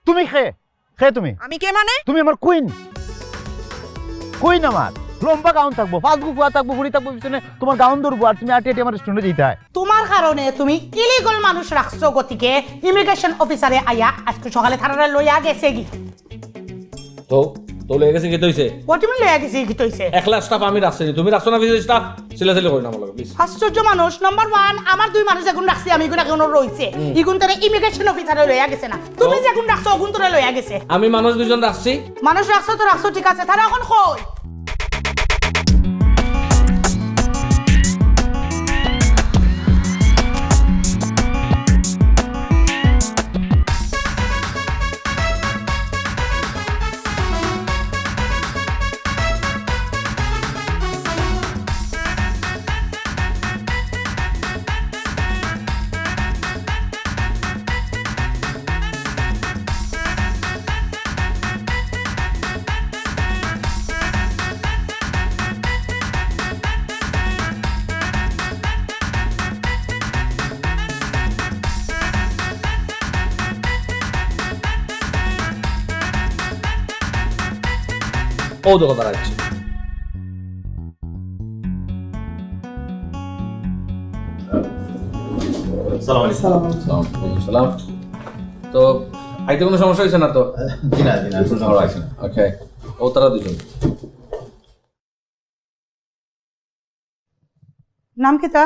তুমি খে তুমি আমি কে মানে? তুমি আমার কুইন আমার লম্বা গাউন থাকবো, ফাঁসবু ফুয়া থাকবো, বুড়ি থাকবো, পিছনে তোমার গাউন ধরবো, আর তুমি আটি আমার রেস্টুরেন্টে যেতে হয়। তোমার কারণে তুমি ইলিগল মানুষ রাখছো, গতিকে ইমিগ্রেশন অফিসারে আইয়া আজকে সকালে থানারে লইয়া গেছে কি। তো তো লয়ে গেছে কি হইছে? ও তুমি লইয়া গেছে কি হইছে? একলা স্টাফ আমি রাখছি, তুমি রাখছো না বিজনেস স্টাফ? সিলাসিলি কই না আমার প্লিজ। আশ্চর্য মানুষ। নাম্বার 1, আমার 2 মানুষ এখন রাখছি, আমি এগুলো এখন রইছে, ইগুন তারে ইমিগ্রেশন অফিসারে লইয়া গেছে না। তুমি যখন রাখছো ওগুন তোরে লইয়া গেছে। আমি মানুষ দুজন রাখছি। মানুষ রাখছো তো রাখছো, ঠিক আছে, তারা এখন কই? ও দেখো দাঁড়াচ্ছি। সালাম। তো আইতে কোনো সমস্যা হয়েছে না তো? জি না কোনো সমস্যা হয়েছে না। ওকে, ও তারা দুজন। নাম কি তা?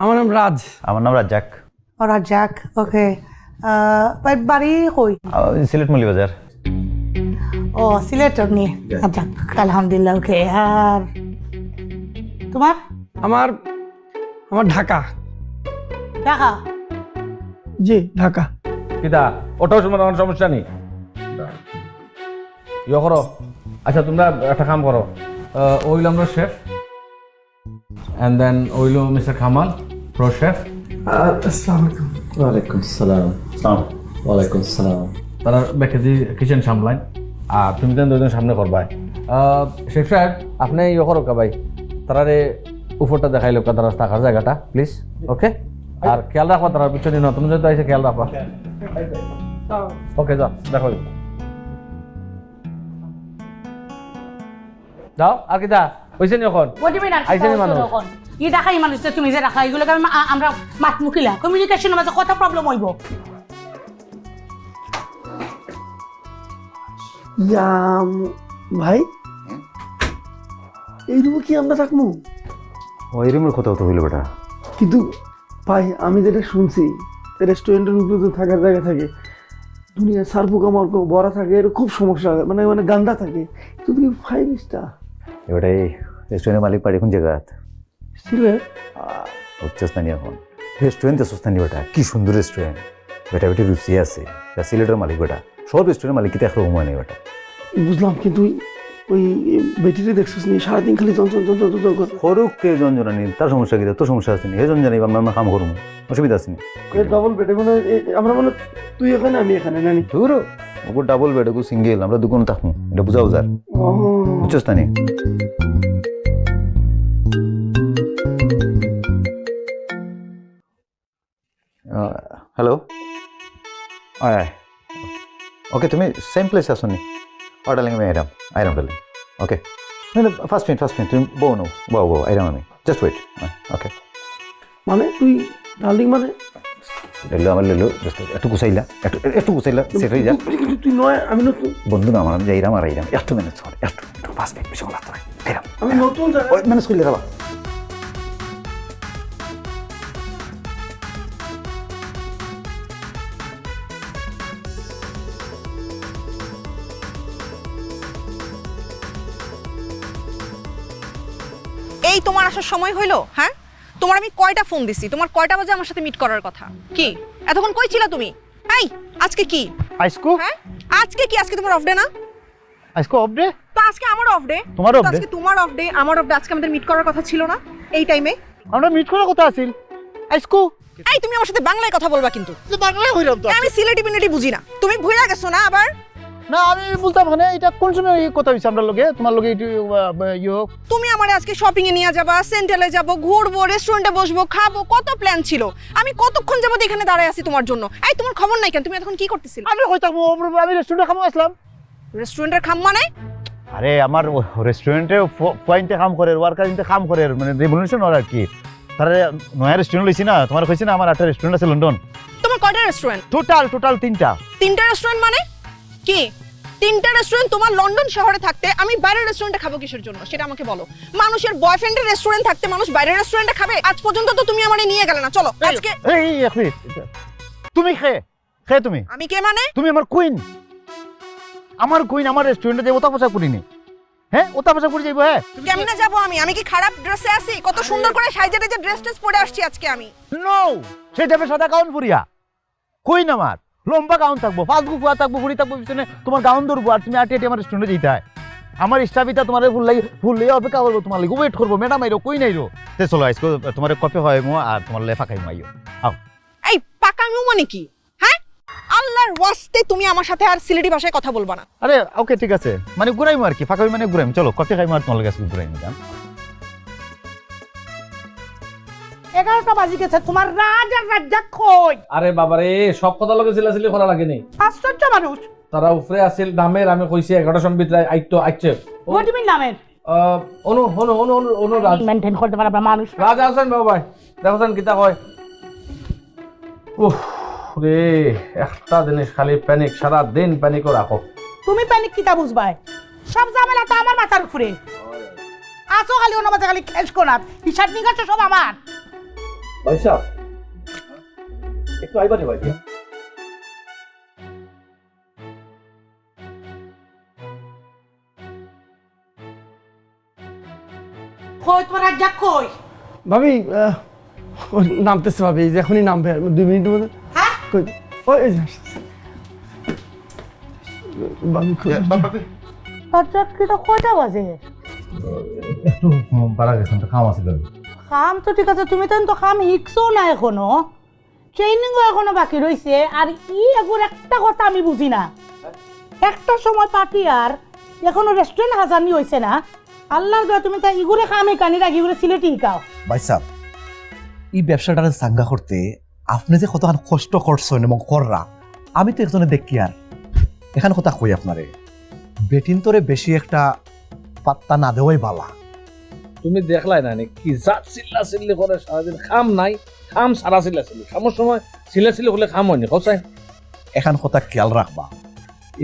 আমার নাম রাজ। আমার নাম রাজ্জাক। রাজ্জাক, ওকে। বাড়ি কই? সিলেট মৌলভীবাজার। ও সিলেটর নিয়ে, আচ্ছা, আলহামদুলিল্লাহ, ওকে। আর তোমার? আমার ঢাকা। ঢাকা? জি ঢাকা। কিতা ওটাও সময় আমার সমস্যা নেই, ইয়ে করো। আচ্ছা তোমরা একটা কাম করো, ওইল আমরা chef, and then will mister Kamal pro chef. আসসালামু আলাইকুম। ওয়ালাইকুম সালাম। ওয়ালাইকুম সালাম। তারা বেকেজি কিচেন সামলাইন, আর তুমি তো দুজন সামনে করবাই। শেফ সাহেব আপনি ইয়ে করো ভাই, তারারে উপরটা দেখাইলো তারা থাকার জায়গাটা প্লিজ, ওকে? আর খেয়াল রাখবা তার পিছনে নতুন যেহেতু আছে, খেয়াল রাখবা। ওকে যাও, দেখো যাও। আর কি দা হয়েছে নি এখন? আইসে নি মানুষ? ই ঢাকাই মানুষ তো, তুমি যে রাখা এগুলোকে আমরা মাত মুখিলা কমিউনিকেশনের মাঝে কত প্রবলেম হইব। ইয়াম ভাই, এই রুমে কি আমরা থাকবো? ওই রুমের কোথাও তো হইলো বেটা। কিন্তু ভাই আমি যেটা শুনছি, রেস্টুরেন্টের উপরে তো থাকার জায়গা থাকে, দুনিয়া সার্ফু কামার বড়া থাকে, এর খুব সমস্যা হয়, মানে মানে গান্দা থাকে। তুমি 5 স্টার এবারে রেস্টুরেন্টের মালিক পাড়ি কোন জায়গা সিলেট উচ্চস্থানীয় এখন রেস্টুরেন্ট উচ্চস্থানীয় বেটা, কি সুন্দর রেস্টুরেন্ট বেটা, বেটি রুচি আছে। সিলেটের মালিক বেটা, সব রেস্টুরেন্টের মালিক কিন্তু একরকম হয় না বেটা। বুঝলাম, কিন্তু ওই বেটিতে দেখছিস নি সারাদিন খালি যন্ত্রণা সরুককে যঞ্জনা নি, তার সমস্যা কি? তোর সমস্যা আছে নি? হে যঞ্জনা আমরা কাম করবো, অসুবিধা আছে নি? ডবল বেডে মানে আমরা মানে তুই এখানে আমি এখানে নানি তোর ওপর ডাবল বেড, ওপর সিঙ্গেল, আমরা দুগুণ থাকবো, এটা বুঝা বুঝার উচ্চস্থানীয়। হ্যালো, ওকে, তুমি সেম প্লেস আসো নি? ডার্লিং আমি আইরাম ডার্লিং, ওকে। ফার্স্ট মিনিট তুমি বউ নো, বউ আইরাম আমি, জাস্ট ওয়েট, ওকে। মানে তুই ডার্লিং মানে লেলো আমার লেলো, জাস্ট একটু গুছাইলা, একটু গুছাইলা, সেট হয়ে যা। কিন্তু তুই নয়, আমি নতুন বন্ধু না আমার, আমি যাইরাম আর আইরাম, একটু ম্যানেজ কর, একটু 5 মিনিট বেশি লাগতো না, আইরাম আমি নতুন ম্যানেজ করলে যাবা। এই তোমার আসার সময় হইলো? হ্যাঁ, তোমার আমি কয়টা ফোন দিছি, তোমার কয়টা বাজে আমার সাথে মিট করার কথা? কি এতক্ষণ কই ছিলা তুমি? এই আজকে কি? আইসকো হ্যাঁ আজকে কি? আজকে তোমার অফ ডে না? আইসকো অফ ডে? তো আজকে আমার অফ ডে। তোমার off day? আজকে তোমার অফ ডে, আমার অফ ডে, আজকে আমাদের মিট করার কথা ছিল না এই টাইমে? আমরা মিট করার কথা আছিল। আইসকো এই তুমি আমার সাথে বাংলায় কথা বলবা কিন্তু। বাংলা হইরাম তো। আমি সিলেটি বিনেটি বুঝি না, তুমি ভুইলা গেছো না আবার? না আমি বলতাম মানে এটা কোন সময় এই কথা হইছে আমরা লগে তোমার লগে একটু ইয়ে তুমি আমারে আজকে শপিং এ নিয়ে যাবা, সেন্ট্রালে যাব, ঘুরবো, রেস্টুরেন্টে বসবো, খাবো, কত প্ল্যান ছিল। আমি কতক্ষণ যাবত এখানে দাঁড়ায় আছি তোমার জন্য। এই তোমার খবর নাই কেন? তুমি এখন কি করতেছিলে? আমি কইতাম আমি রেস্টুরেন্টে খামো আসলাম। রেস্টুরেন্টের খাম মানে? আরে আমার রেস্টুরেন্টে পয়েন্টে কাম করে ওয়ার্কার ইনতে কাম করে মানে রেভলিউশন আর কি তারা নয়া রেস্টুরেন্ট লইছি না তোমার কইছি না আমার একটা রেস্টুরেন্ট আছে লন্ডন তোমার কয়টা রেস্টুরেন্ট? টোটাল তিনটা রেস্টুরেন্ট মানে কি? 3টা রেস্টুরেন্ট তোমার লন্ডন শহরে থাকতে আমি বাইরের রেস্টুরেন্টে খাবো কিসের জন্য সেটা আমাকে বলো। মানুষের বয়ফ্রেন্ডের রেস্টুরেন্ট থাকতে মানুষ বাইরের রেস্টুরেন্টে খাবে? আজ পর্যন্ত তো তুমি আমারে নিয়ে গেলে না। চলো আজকে। এই এক মিনিট তুমি খে তুমি আমি কে মানে? তুমি আমার কুইন আমার রেস্টুরেন্টে যে ওটা পোশাক পরিনি হ্যাঁ ওটা পোশাক পরে যাইবো হ্যাঁ কেমনে যাবো আমি কি খারাপ ড্রেসে আছি? কত সুন্দর করে সাইজে যে ড্রেস পরে আসছি আজকে আমি। নো সে যাবে সাদা গাউন পরিয়া কুইন আমার লম্বা গাউন থাকবো ফালতু ফুয়া থাকবো ফুড়ি থাকবো পিছনে তোমার গাউন ধরবো আর তুমি আটি আমার রেস্টুরেন্টে যেতে হয় আমার স্টাফিটা তোমার ফুললাই অপেক্ষা করবো তোমার লাগে ওয়েট করবো ম্যাডাম আইরো কুইন আইরো তে চলো আজকে তোমার কপি হয় মো আর তোমার লেফা খাইমো আইও আও এই পাকামিও মানে কি? হ্যাঁ আল্লাহর ওয়াস্তে তুমি আমার সাথে আর সিলেটি ভাষায় কথা বলবা না। আরে ওকে ঠিক আছে মানে ঘুরাইমো আর কি ফাঁকা মানে ঘুরাইমো চলো কপি খাইমো আর তোমার লাগে আজকে ঘুরাইমো জান 11টা বাজি গেছে, তোমার রাজ আর রাজ্জাক কই? আরে বাবা রে সব কথা লগে চিলাচিলি করা লাগেনি। আশ্চর্য মানুষ। তারা উপরে আসিল নামের আমি কইছি 11টার সময় ভিতরে আইছে হোয়াট ইউ মিন নামের? অনু রাজ মেইনটেইন করতে পারবা মানুষ। রাজ আছেন বাবা দেখছেন কিতা হয়। উফ রে একটা জিনিস খালি প্যানিক, সারা দিন প্যানিকও রাখো। তুমি প্যানিক কিতা বুঝবাই? সব ঝামেলা তো আমার মাথার উপরে। আসো খালি ওর মাঝে খালি খেস কোনাত, হিসাব নিকাশ সব আমার। ভাই সাহেব একটু আইবানি ভাই কই তোমার রাজ্জাক কই? ভাবি ও নামতেছে ভাবি, এই যে এখনই নামবে 2 মিনিটের মধ্যে। হ্যাঁ কই ওই এই যে আসতেছে। ভাবি কই? রাজ্জাক কিটা কয়টা বাজে? একটু পারা গেছেন তো খাওয়া ছিল কাম তো ঠিক আছে, তুমি তো কাম শিখছো না এখনো, ট্রেনিংও এখনো বাকি রয়েছে। আর এগুলো একটা কথা আমি বুঝি না, একটা সময় পার্টি আর এখনো রেস্টুরেন্ট হাজানি হয়েছে না। আল্লাহর দয়া তুমি তা ইগুরে কামে কানি রাখি ইগুরে সিলেটি শিখাও। ভাই সাহেব এই ব্যবসাটা চাঙ্গা করতে আপনি যে কতখান কষ্ট করছেন এবং কররা আমি তো একজনে দেখি আর এখানে কথা কই আপনারে বেটিন তোরে বেশি একটা পাত্তা না দেওয়াই বালা। তুমি দেখলাই না কি যা চিল্লি করে সারাদিন খাম নাই, খাম সারা চিল্লি খামর সময় চিল্লি হলে খাম হয়নি কসাই। এখান কথা খেয়াল রাখবা,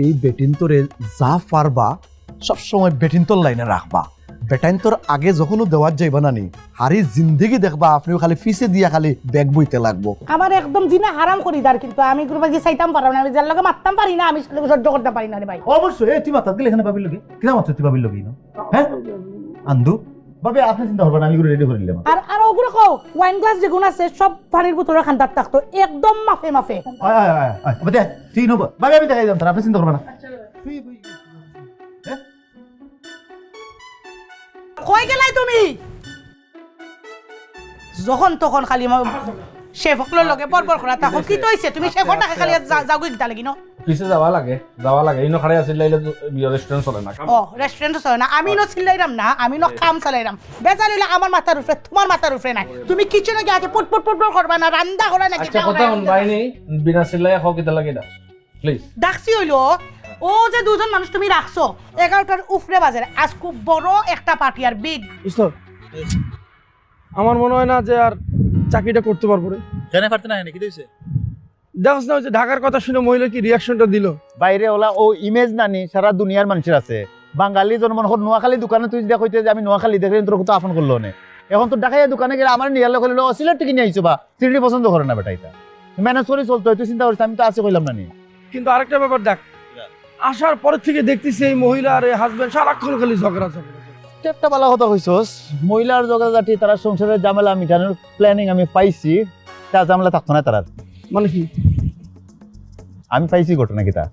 এই বেটিন তোরে যা পারবা সবসময় বেটিন তোর লাইনে রাখবা। বেটাইন তোর আগে যখনও দেওয়ার যাইবা নানি হারি জিন্দেগি দেখবা আপনিও খালি ফিসে দিয়া খালি ব্যাগ বইতে লাগবো। আমার একদম জিনা হারাম করি দার, কিন্তু আমি গ্রুপে যে চাইতাম পারলাম না, আমি যার লগে মারতাম পারি না, আমি সহ্য করতে পারি না রে ভাই। অবশ্যই তুই মাথা গেলে এখানে ভাবির লগে কিনা মাত্র তুই ভাবির লগে হ্যাঁ আন্দু ভাবে আপনি চিন্তা করবেন আমি রেডি করে নিলাম আর আর ওগুলো কও ওয়াইন গ্লাস যেগুলো আছে সব পানির বোতলে খান্দার থাকতো একদম মাফে মাফে। তুই নব ভাবে আমি দেখাই দিলাম তার আপনি চিন্তা করবেন না কই গেলাই তুমি? যখন তখন খালি শেফকলোর লগে বরবর করা থাকো। কি তো হইছে তুমি শেফটাকে খালি যাওগে দিতা লাগি ন? পিছে যাওয়া লাগে ইনো খাড়াই আছিল লাইলে রেস্টুরেন্ট চলে না। ও রেস্টুরেন্ট চলে না, আমি নো চিল্লাইরাম না, আমি নো কাম চালাইরাম। বেজার হইলে আমার মাথার উপরে তোমার মাথার উপরে নাই। তুমি কিচেনে গিয়ে আগে পুট পুট পুট করবা না, রান্না করা নাকি? আচ্ছা কথা শুন বাইনি বিনা চিল্লাই খাও কিতা লাগে না প্লিজ। ডাকছি হইলো ও যে দুজন মানুষ তুমি রাখছো 11টার উপরে বাজারে, আজ খুব বড় একটা পার্টি আর বিগ। বুঝছো আমার মনে হয় না যে আর চাকরিটা করতে পারবো রে। জানে পারতে না নাকি দিছে দেখছ না ওই যে ঢাকার কথা শুনে মহিলা কি রিয়াকশনটা দিল? বাইরে ওলা ও ইমেজ নানি সারা দুনিয়ার মানুষের আছে। বাঙালি জন্ম নোয়াখালী দোকানে তুই দেখা হইতে যে আমি নোয়াখালী দেখে তোর কত আপন করলো নে। এখন তো ঢাকায় দোকানে গেলে আমার নিয়ালে কইলো সিলেট থেকে নিয়ে আইছো বা সিলেটি পছন্দ করে না বেটা, এটা ম্যানেজ করে চলতে হয়। তুই চিন্তা করিস আমি তো আছে কইলাম না নি। কিন্তু আরেকটা ব্যাপার দেখ, আসার পর থেকে দেখতেছি এই মহিলা আর এই হাজবেন্ড সারাক্ষণ খালি ঝগড়া। একটা ভালো কথা কইছস, মহিলার জগাজাটি তারা সংসারের ঝামেলা মিটানোর প্ল্যানিং আমি পাইছি, তা ঝামেলা থাকতো না তার। মানে কি আমি পাইছি ঘটনা কিতা,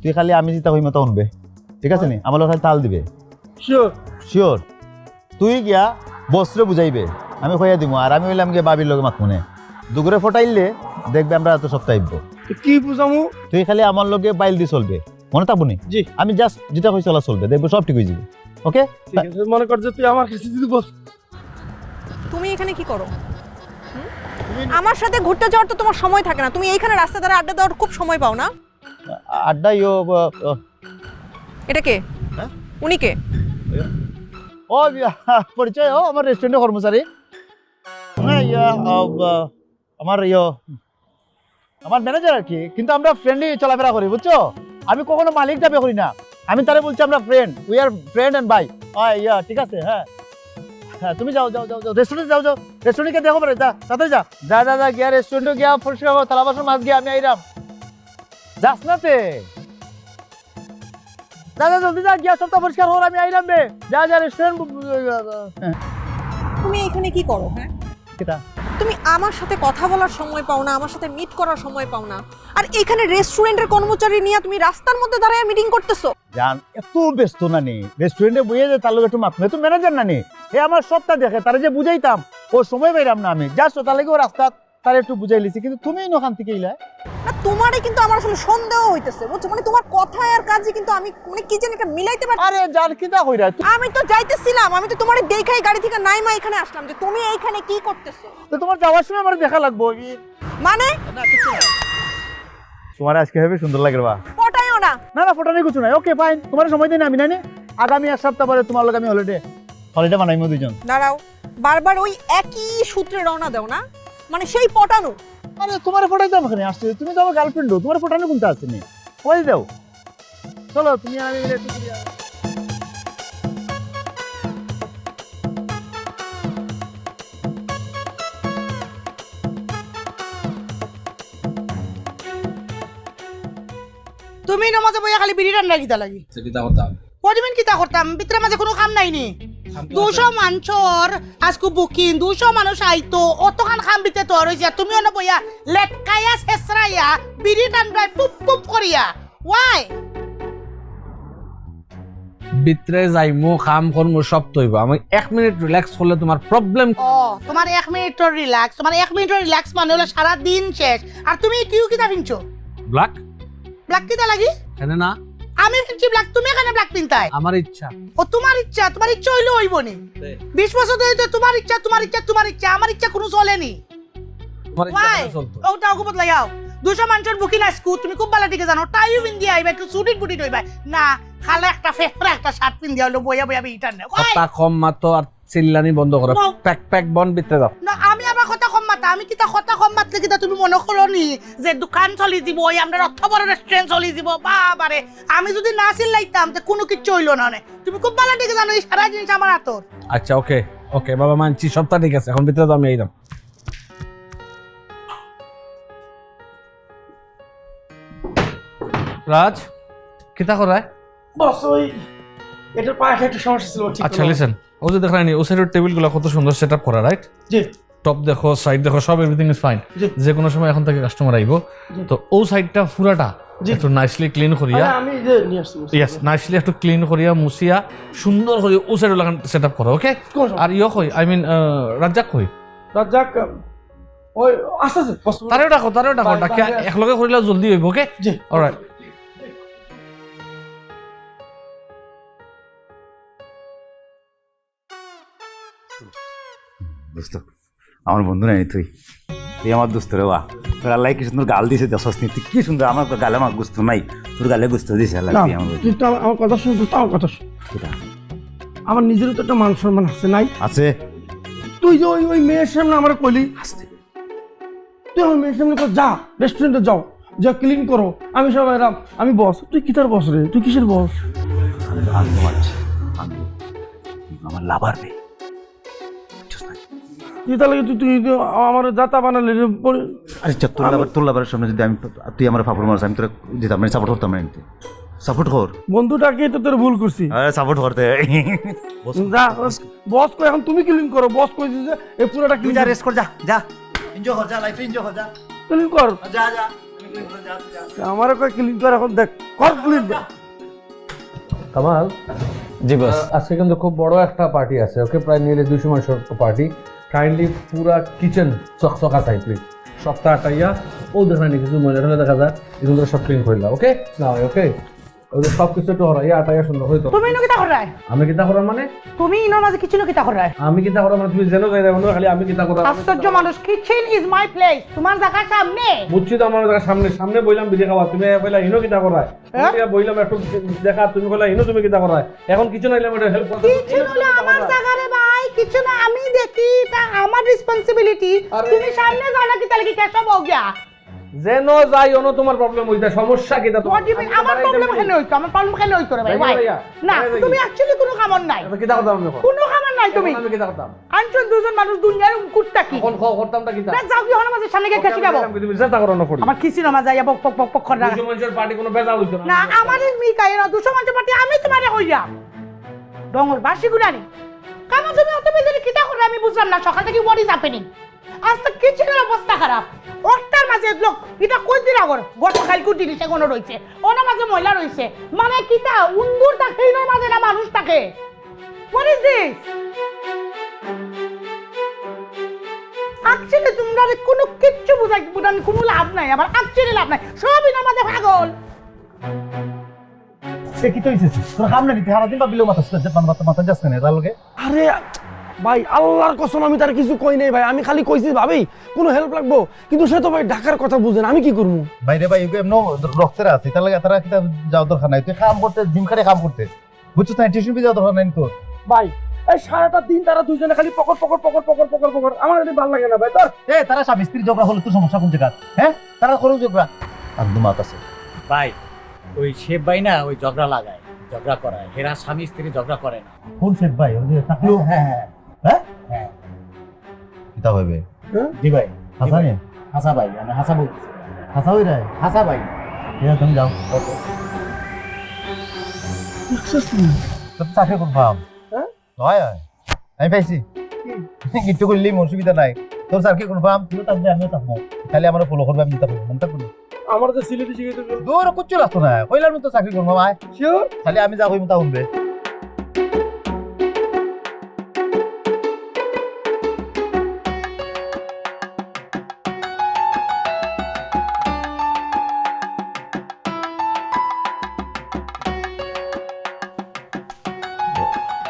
তুই খালি আমি যেটা হইমতো শুনবে ঠিক আছে নি, আমার লোক তাল দিবে শিওর শিওর। তুই গিয়া বস্ত্র বুঝাইবে আমি কইয়া দিব, আর আমি হইলাম গিয়ে বাবির লগে মাথমনে দুগুরে ফটাইলে দেখবে আমরা এত সপ্তাহ আইব। কি বুঝামু? তুই খালি আমার লগে বাইল দি চলবে, মনে থাকবো নি জি। আমি জাস্ট যেটা হয়েছে ওলা চলবে, দেখবো সব ঠিক হয়ে যাবে। ওকে ঠিক আছে, মনে কর যে তুই আমার কাছে যদি বল। তুমি এখানে কি করো? আমার সাথে ঘুরতে যাওয়ার তো তোমার সময় থাকে না, তুমি এইখানে রাস্তা ধারে আড্ডা দেওয়ার খুব সময় পাও না। আড্ডা এটা কে? হ্যাঁ? উনি কে? ও পরিচয়, ও আমার রেস্টুরেন্টের কর্মচারী। হ্যাঁ, আমার ম্যানেজার আর কি, কিন্তু আমরা ফ্রেন্ডলি চলাফেরা করি, বুঝছো? আমি কখনো মালিক দাবি করি না, আমি তারে বলছি আমরা friend, we are friend and ভাই। ঠিক আছে, হ্যাঁ হ্যাঁ, তুমি যাও যাও যাও যাও রেস্টুরেন্টে যাও, রেস্টুরেন্টে দেখো পারে, যা সাথে যা যা যা যা গিয়া রেস্টুরেন্টে গিয়া পরিষ্কার করো, থালা বাসন মাছ গিয়া আমি আইরাম। যাস না তে, যা যা জলদি যা, গিয়া সবটা পরিষ্কার কর, আমি আইরাম বে, যা যা রেস্টুরেন্ট। তুমি এখানে কি করো? হ্যাঁ, কেটা তুমি আমার সাথে কথা বলার সময় পাও না, আমার সাথে মিট করার সময় পাও না, আর এখানে রেস্টুরেন্টের কর্মচারী নিয়ে তুমি রাস্তার মধ্যে দাঁড়ায় মিটিং করতেছো। জান এত ব্যস্ত না নি, রেস্টুরেন্টে বইয়ে যে তার লোক একটু মাপ তো ম্যানেজার না নি, এ আমার সবটা দেখে, তারা যে বুঝাইতাম ও সময় পাইলাম না আমি, জাস্ট তার লাগে ও রাস্তা তার একটু বুঝাই লিছি, কিন্তু তুমি ওখান থেকে ইলা না, তোমারই কিন্তু আমার আসলে সন্দেহ হইতেছে, বুঝছো? মানে তোমার কথা আর কাজে কিন্তু আমি মানে কি জানি একটা মিলাইতে পারি। আরে জান কিটা কইরা আমি তো যাইতেছিলাম, আমি তো তোমারে দেখাই গাড়ি থেকে নাইমা এখানে আসলাম যে তুমি এইখানে কি করতেছো। তো তোমার যাওয়ার সময় আমার দেখা লাগবো মানে তোমার আজকে হবে সুন্দর লাগে বা পটাইও না। না না ফটো নেই কিছু নাই, ওকে ফাইন, তোমার সময় দিন আমি নাই আগামী এক সপ্তাহ পরে তোমার লোক আমি হলিডে বানাইমো দুইজন। দাঁড়াও, বারবার ওই একই সূত্রে রওনা দাও না, মানে সেই পটানো। আরে তোমার ফটোই দাম এখানে আসছে, তুমি তো আমার গার্লফ্রেন্ড, তোমার ফটোনো কোনটা আছে নি, ওই দাও চলো তুমি আর আমি মিলে একটু ঘুরি আসি। তুমি নমাজে বইয়া খালি বিড়ি রান্না কিতা লাগি কিতা করতাম কদিন কিতা করতাম, ভিতরে মাঝে কোনো কাম নাই নি। 200 মানুষের আজকে বুকিং, 200 মানুষ আইতো, অতখান খাম দিতে তো রইছে, তুমি অন বইয়া লেটকাইয়া শেষরাইয়া বিড়ি টানবাই পুপ পুপ করিয়া ওয়াই। ভিতরে যাইমু কাম করমু সব তৈব, আমি 1 মিনিট রিল্যাক্স করলে তোমার প্রবলেম। ও তোমার 1 মিনিটের রিল্যাক্স, তোমার 1 মিনিটের রিল্যাক্স মানে হলো সারা দিন শেষ। আর তুমি কিউ কিতা পিনছো? ব্ল্যাক ব্ল্যাক কিতা লাগি? কেন না, আমি পিনছি ব্ল্যাক, তুমি এখানে ব্ল্যাক পিনতাই? আমার ইচ্ছা। ও তোমার ইচ্ছা, তোমার ইচ্ছা হইলে হইব নি। 20 বছর ধরে তো তোমার ইচ্ছা তোমার ইচ্ছা তোমার ইচ্ছা, আমার ইচ্ছা কোনো চলেনি। তোমার ইচ্ছা ওয়াই কেন চলতো? ওটা অগুপত লাগাও। 200 মানুষের বুকিং আজকু, তুমি খুব ভালো দিকে জানো, টাইও পিন দিয়া আইবা, একটু সুটিট বুটিট হইবা না, খালে একটা ফেফড়া একটা শার্ট পিন দিয়া হলো বইয়া বইয়া বিটার না। কথা কম মাতো আর চিল্লানি বন্ধ করো, No. প্যাক প্যাক বন ভিতরে যাও। না আমি আবার কথা কম মাতা, আমি কিতা কথা কম মাতলে কিতা তুমি মনে করো নি যে দোকান চলি দিব, ওই আমরা অত বড় রেস্টুরেন্ট চলি দিব? বাবারে, আমি যদি না চিল্লাইতাম তো কোনো কিছু হইলো না। তুমি খুব ভালো দিকে জানো এই সারা জিনিস আমার হাতর। আচ্ছা ওকে ওকে বাবা, মানছি সবটা ঠিক আছে, এখন ভিতরে যাও, আমি এইলাম। রাজ কিতা করায়? বস ওই এটার পায়ে একটু সমস্যা ছিল, ঠিক আচ্ছা লিসেন, ও যে দেখায়নি ও সাইডের টেবিলগুলো কত সুন্দর সেটআপ করা, রাইট? জি টপ দেখো, সাইড দেখো, সব এভরিথিং ইজ ফাইন। জি। যে কোনো সময় এখন থেকে কাস্টমার আইবো, জি। তো ও সাইডটা পুরাটা জি। একটু নাইসলি ক্লিন করিয়া, আরে আমি যে নিয়ে আসছি বস। ইয়েস নাইসলি একটু ক্লিন করিয়া মুছিয়া সুন্দর করে ও সাইড লাগান সেটআপ করো, ওকে? কোন সময়? আর ইয়ো কই, আই মিন রাজ্জাক কই? রাজ্জাক ওই আস্তে আস্তে বস। তারেও ডাকো বাই, ডাকিয়া বাই। একলগে করিলে জলদি হইব, ওকে? জি অলরাইট। দোস্ত আমার বন্ধু নাই, তুই তুই আমার দোস্ত রে, বা তোর আল্লাহ কি সুন্দর গাল দিছে, দশ তুই কি সুন্দর, আমার গালে আমার গুস্ত নাই, তোর গালে গুস্ত দিছে আল্লাহ। না, তুই আমার তুই তো আমার কথা শুন, তুই তো আমার কথা শুন। কোথা আমার নিজেরও তো একটা মান সম্মান আছে নাই? আছে? তুই যে ওই ওই মেয়ের সামনে আমার কইলি, আসতে তুই আমার মেয়ের সামনে কর, যা রেস্টুরেন্টে যাও, যা ক্লিন করো, আমি সবাই রাম, আমি বস। তুই কিতার বস রে? তুই কিসের বস? আমি তোমার আমার লাভার রে, তুই তাহলে তুই আমার যাতা বানালি রে, আরে তোর লাভারের সামনে যদি আমি, তুই আমার ফাপড় মারছ, আমি তোর যেতাম মানে সাপোর্ট করতাম না, সাপোর্ট কর। বন্ধুটাকে তো তোর ভুল করছি। আরে সাপোর্ট করতে যা বস কই, এখন তুমি ক্লিন করো। বস কই যে এই পুরোটা তুই ক্লিন যা রেস্ট কর, যা যা এনজয় কর, যা লাইফ এনজয় কর, যা ক্লিন কর। যা যা যা। আমারও কই ক্লিন কর, এখন দেখ কর ক্লিন। কামাল, জি বস। আজকে কিন্তু খুব বড় একটা পার্টি আছে, ওকে? প্রায় নিয়ে 200 মানুষের পার্টি। কাইন্ডলি পুরা কিচেন চকচকা চাই প্লিজ। সপ্তাহ আটাইয়া ও দেখা নি কিছু ময়লা টয়লা দেখা যায়, এগুলো সব ক্লিন করলাম, ওকে? না ওকে ওদের সব কিছু একটু হরা আটাইয়া সুন্দর হইতো। তুমি ইনো কিতা করায়? আমি কিতা করার মানে? তুমি ইনোর মাঝে কিচেন কিতা করায়? আমি কিতা করার মানে তুমি জেনো যাই না খালি আমি কিতা করার? আশ্চর্য মানুষ, কিচেন ইজ মাই প্লেস, তোমার জায়গা সামনে। বুঝছি তো আমার সামনে সামনে বইলাম বিড়ি খাওয়া, তুমি বইলা ইনো কিতা করায়? আমি বইলাম একটু দেখা, তুমি বইলা ইনো তুমি কিতা করায়? এখন কিছু নাইলাম এটা হেল্প করতে। কিচেন হলো আমার জায়গা রে ভাই, কিচেন আমি দেখি, এটা আমার রেসপন্সিবিলিটি। তুমি সামনে যাও না, কিতা লাগি কেসব হো গিয়া? যেন যাই অন্য তোমার প্রবলেম হইতা, সমস্যা কিতা তোমার? আমার প্রবলেম কেন হইতো? আমার প্রবলেম কেন হইতো রে ভাই? ভাই না, তুমি অ্যাকচুয়ালি কোনো কামন নাই, কিতা করতাম আমি? কোনো কামন নাই তুমি। আমি কিতা করতাম? আনছন দুজন মানুষ দুনিয়ার কুত্তা কি? এখন করতামটা কিতা? না যাও কি হন মাঝে সামনে গিয়ে কেসি গাবো? তুমি চেষ্টা করো না করি। আমার কিসি না মাঝে বক বক বক বক করে রাখা। দুশো মানুষের পার্টি কোনো বেজাল হইতো না। না আমার মি কাই না 200 মানুষের পার্টি আমি তোমারে কইরা ডঙ্গর বাসি গুলানি কামা। তুমি অত বেজে কিতা করে আমি বুঝলাম না। সকাল থেকে হোয়াট ইজ হ্যাপেনিং? আজ তো কিচেনের অবস্থা খারাপ। ওটার মাঝে লোক এটা কই দিন আগর গতকাল কুটি দিছে কোন রইছে, ওনার মাঝে মহিলা রইছে, মানে কিতা উন্দুর থাকে ইনোর মাঝে না মানুষ থাকে? What is this? অ্যাকচুয়ালি তোমরা কোনো কিচ্ছু বুঝান কোনো লাভ নাই, আমার অ্যাকচুয়ালি লাভ নাই, সব ইনোর মাঝে পাগল। সে কি তো হইছে তোর কাম না দিতে সারাদিন ভাবিলেও মাথা যাস কেন এর লগে? আরে ভাই আল্লাহর কসম আমি তার কিছু কই নাই ভাই, আমি খালি কইছি ভাবি কোনো হেল্প লাগবো, কিন্তু সে তো ভাই ঢাকার কথা বুঝেন, আমি কি করবো? বাইরে ভাই এমন রক্তের আছে তার লাগে তারা কিতা যাওয়ার দরকার নাই। তুই কাম করতে জিম খাটে কাম করতে বুঝছিস না, টিউশন ফি যাওয়ার দরকার নাই তোর। ভাই এই সারাটা দিন তারা দুজনে খালি পকর পকর পকর পকর পকর পকর, আমার এটা ভালো লাগে না ভাই। তোর তারা স্বামী স্ত্রী ঝগড়া হলে তোর সমস্যা কোন জায়গা? হ্যাঁ তারা করুক ঝগড়া, একদম মাত আছে। ভাই ওই শেফ ভাই না ওই ঝগড়া লাগায়, ঝগড়া করায়, হেরা স্বামী স্ত্রী ঝগড়া করে না। কোন শেখ ভাই? ওই যে তাকলু। হ্যাঁ হ্যাঁ হ্যাঁ হ্যাঁ কিতা হইবে? জি ভাই, হাসা নে হাসা ভাই, আমি হাসা বলতেছি। হাসা হই রায়। হাসা ভাই, তুমি যাও তোর চাকরি করবাম। হয় হয় আমি পাইছি কিছু করলেই মোর সুবিধা নাই। তোর চাকরি করবাম, তুইও থাকবে আমিও থাকবো, খালি আমার ফলো করবে, আমি থাকবো মন থাকবো। আমার তো সিলেটি শিখাইতে দূর কুচ্ছু লাগতো না, কইলার মতো চাকরি করবো আয় শিওর। খালি আমি যা কইম তা শুনবে।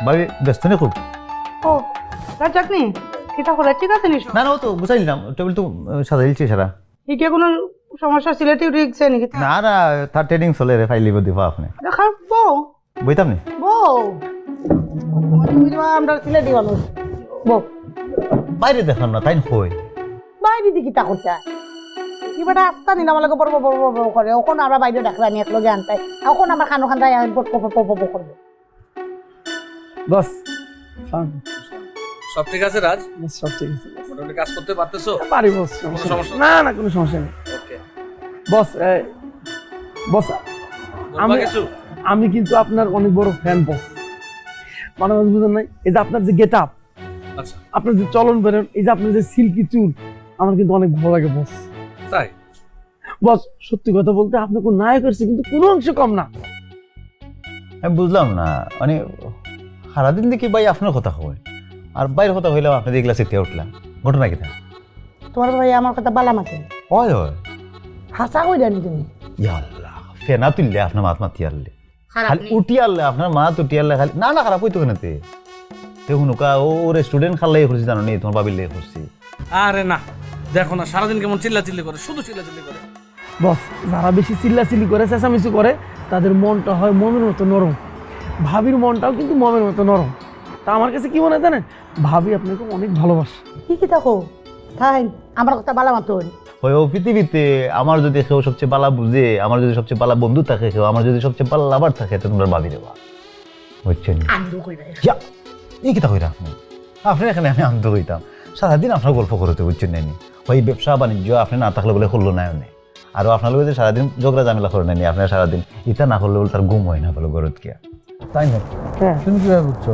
ভাবি ব্যস্ত নেই খুব? ও রাজাকনি কিতা করে ঠিক আছে নিশো? না না ও তো বুঝাই দিলাম, টেবিল তো সাদা দিচ্ছি সারা। এটা কোনো সমস্যা সিলেটি রিক্সে নাকি? না না তার ট্রেনিং চলে রে, ফাইলিব দিবা আপনি দেখার বউ বইতাম নি বউ তুমি তো আমরা সিলেটি মানুষ বউ বাইরে দেখাম না তাই কই বাইরে দিকে কিতা করতে এবার রাস্তা নিলাম লাগে বড় বড় বড় করে, ওখন আমরা বাইরে দেখলাম একলগে আনতে, ওখন আমার খানো খান যায় করবে। বস সব ঠিক আছে রাজ? সব ঠিক আছে, মোটামুটি কাজ করতে পারতেছো? পারি বস, সমস্যা না না কোনো সমস্যা নেই। ওকে বস বস আমি কিছু আমি কিন্তু আপনার অনেক বড় ফ্যান বস, মানে বুঝেন নাই, এই যে আপনার যে গেট আপ, আচ্ছা আপনার যে চলন বেরোন, এই যে আপনার যে সিল্কি চুল, আমার কিন্তু অনেক ভালো লাগে বস। তাই? বস সত্যি কথা বলতে আপনি কোন নায়ক হচ্ছে কিন্তু কোনো অংশ কম না। আমি বুঝলাম না, মানে সারাদিন দেখি ভাই আপনার কথা হয় আর বাইরের কথা হইলাম আপনি দেখলা চেতে উঠলাম, ঘটনা কি? তোমার ভাই আমার কথা বালা মাতে হয় হয় হাসা কই জানি তুমি ইয়াল্লাহ ফেনা তুললে আপনার মাত মাতি আনলে খালি উঠি আনলে আপনার মাত উঠি আনলে খালি না না খারাপ হইতো কেনাতে দেখুন ও রেস্টুরেন্ট খাল্লাই করছি জানো নি, তোমার বাবির লেগে করছি। আরে না দেখো না সারাদিন কেমন চিল্লাচিল্লি করে, শুধু চিল্লাচিল্লি করে। বস যারা বেশি চিল্লাচিল্লি করে চেঁচামেচি করে তাদের মনটা হয় মমের মতো নরম, ভাবির মনটাও কিন্তু মমের মতো নরম। তা আমার কাছে কি মনে হয় জানেন, ভাবি আপনাকে অনেক ভালোবাসে। কি কি দেখো তাই আমার কথা বালা মাতো ওই ও পৃথিবীতে আমার যদি কেউ সবচেয়ে বালা বুঝে, আমার যদি সবচেয়ে বালা বন্ধু থাকে, কেউ আমার যদি সবচেয়ে বালা লাভার থাকে, তো তোমরা ভাবি দেবা বুঝছেন? আন্দু কইরা এই কিতা কইরা আপনি আপনার এখানে আমি আনন্দ হইতাম সারাদিন আপনার গল্প করতে, বুঝছেন নাইনি? ওই ব্যবসা বাণিজ্য আপনি না থাকলে বলে করলো না এমনি, আর আপনার লোক যে সারাদিন ঝগড়া ঝামেলা করে নেনি, আপনার সারাদিন ইটা না করলে বলে তার ঘুম হয় না বলে গরত কিয়া, তাই না? হ্যাঁ তুমি কিভাবে বুঝছো?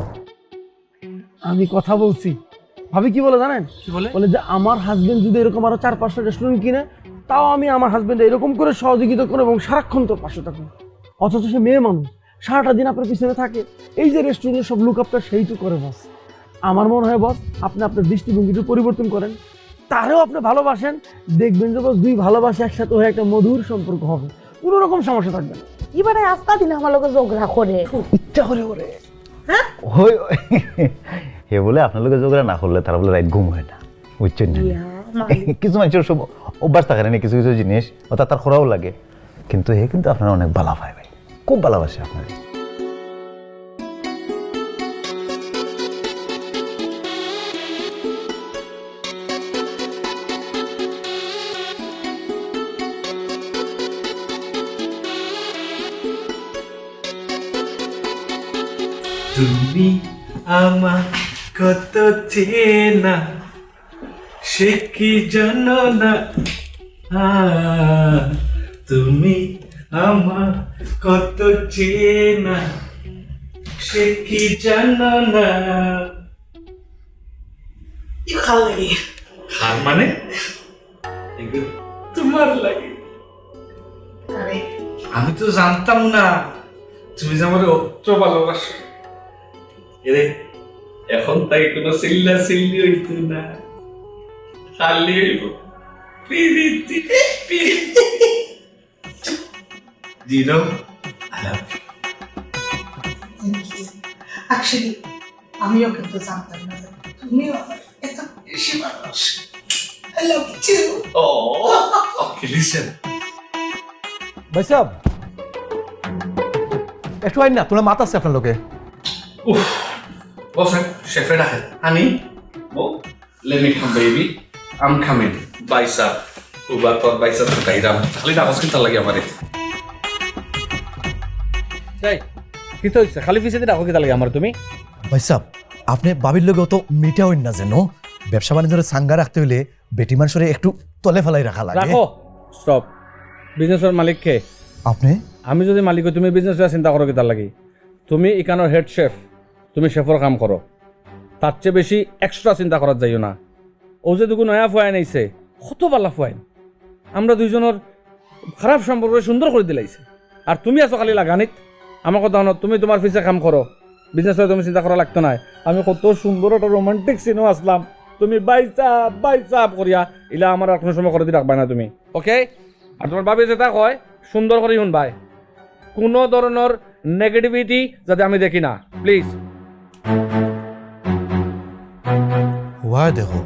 আমি কথা বলছি, ভাবি কি বলে জানেন, কি বলে? বলে যে আমার হাজবেন্ড যদি এরকম আরো 4-5টা রেস্টুরেন্ট কিনে, তাও আমি আমার হাজবেন্ড এরকম করে সহযোগিতা করবো এবং সারাক্ষণ তোর পাশে থাকবো। অথচ সে মেয়ে মানুষ, সারাটা দিন আপনার পিছনে থাকে, এই যে রেস্টুরেন্টের সব লুক আপটা সেই তো করে বস। আমার মনে হয় বস আপনি আপনার দৃষ্টিভঙ্গিটা পরিবর্তন করেন, তারেও আপনি ভালোবাসেন, দেখবেন যে বস দুই ভালোবাসে একসাথে হয়ে একটা মধুর সম্পর্ক হবে, কোনো রকম সমস্যা থাকবে না। এবারে আস্তা দিন আমার লোকে ঝগড়া করে ইচ্ছা করে ওরে হ্যাঁ ওই হে বলে আপনার লোকে যোগরা না করলে তারা বলে রাত ঘুম হয় না বুঝছেন না ইয়া, মালিক। কিছু মানুষের সব অভ্যাস থাকে না কিছু কিছু জিনিস অর্থাৎ তার খোরাও লাগে কিন্তু হে কিন্তু আপনার অনেক ভালো পায় ভাই খুব ভালোবাসে আপনার তুমি আমার কত চেনা সে কি জানো না তুমি আমার কত চেনা সে কি জানো না খার মানে এগুলো তোমার লাগে আমি তো জানতাম না তুমি যে আমার অত ভালোবাসো এরে এখন তাই কোনো চিল্লা চিল্লি হইতো না খালি হইব প্রীতি জিনো অ্যাকচুয়ালি আমিও কিন্তু জানতাম না যে তুমিও আমার এত বেশি ভালোবাসো আই লাভ ইউ ও ওকে লিসেন ভাই সাহেব একটু আইন না তোমরা মাত আছে আপনার লোকে উফ বসেন শেফে রাখেন হানি ও let me come baby I am coming বাইসা উবা তোর বাইসা তো কাইরাম খালি না হসকিন তার লাগে আমারে যাই কি তো হইছে খালি পিছে রাখো কি তা লাগে আমার তুমি ভাই সাহেব আপনি বাবির লোকেও তো মিটা হইন না যেন ব্যবসা বাণিজ্যের সাঙ্গা রাখতে হইলে বেটি মানুষের একটু তলে ফেলাই রাখা লাগে রাখো স্টপ বিজনেসের মালিক কে আপনি আমি যদি মালিক হই, তুমি বিজনেস চিন্তা করো কি তার লাগি তুমি এখানোর হেড শেফ তুমি শেফর কাম করো তার চেয়ে বেশি এক্সট্রা চিন্তা করার যাইও না ও যে দুগু নয়া ফুয়াইন আইছে কত বালা ফুয়াইন আমরা দুইজনের খারাপ সম্পর্ক সুন্দর করে দিলাইছে আর তুমি আছো খালি লাগানিত আমার কথা হলো তুমি তোমার পিছে কাম করো বিজনেস তুমি চিন্তা করা লাগতো না আমি কত সুন্দর একটা রোমান্টিক সিনও আসলাম তুমি বাইচাপ করিয়া ইলা আমার আর কোনো সময় করে দিয়ে রাখবা না তুমি ওকে আর তোমার ভাবি যেটা কয় সুন্দর করে শুনবাই কোনো ধরনের নেগেটিভিটি যাতে আমি দেখি না প্লিজ ওয়াই দেখো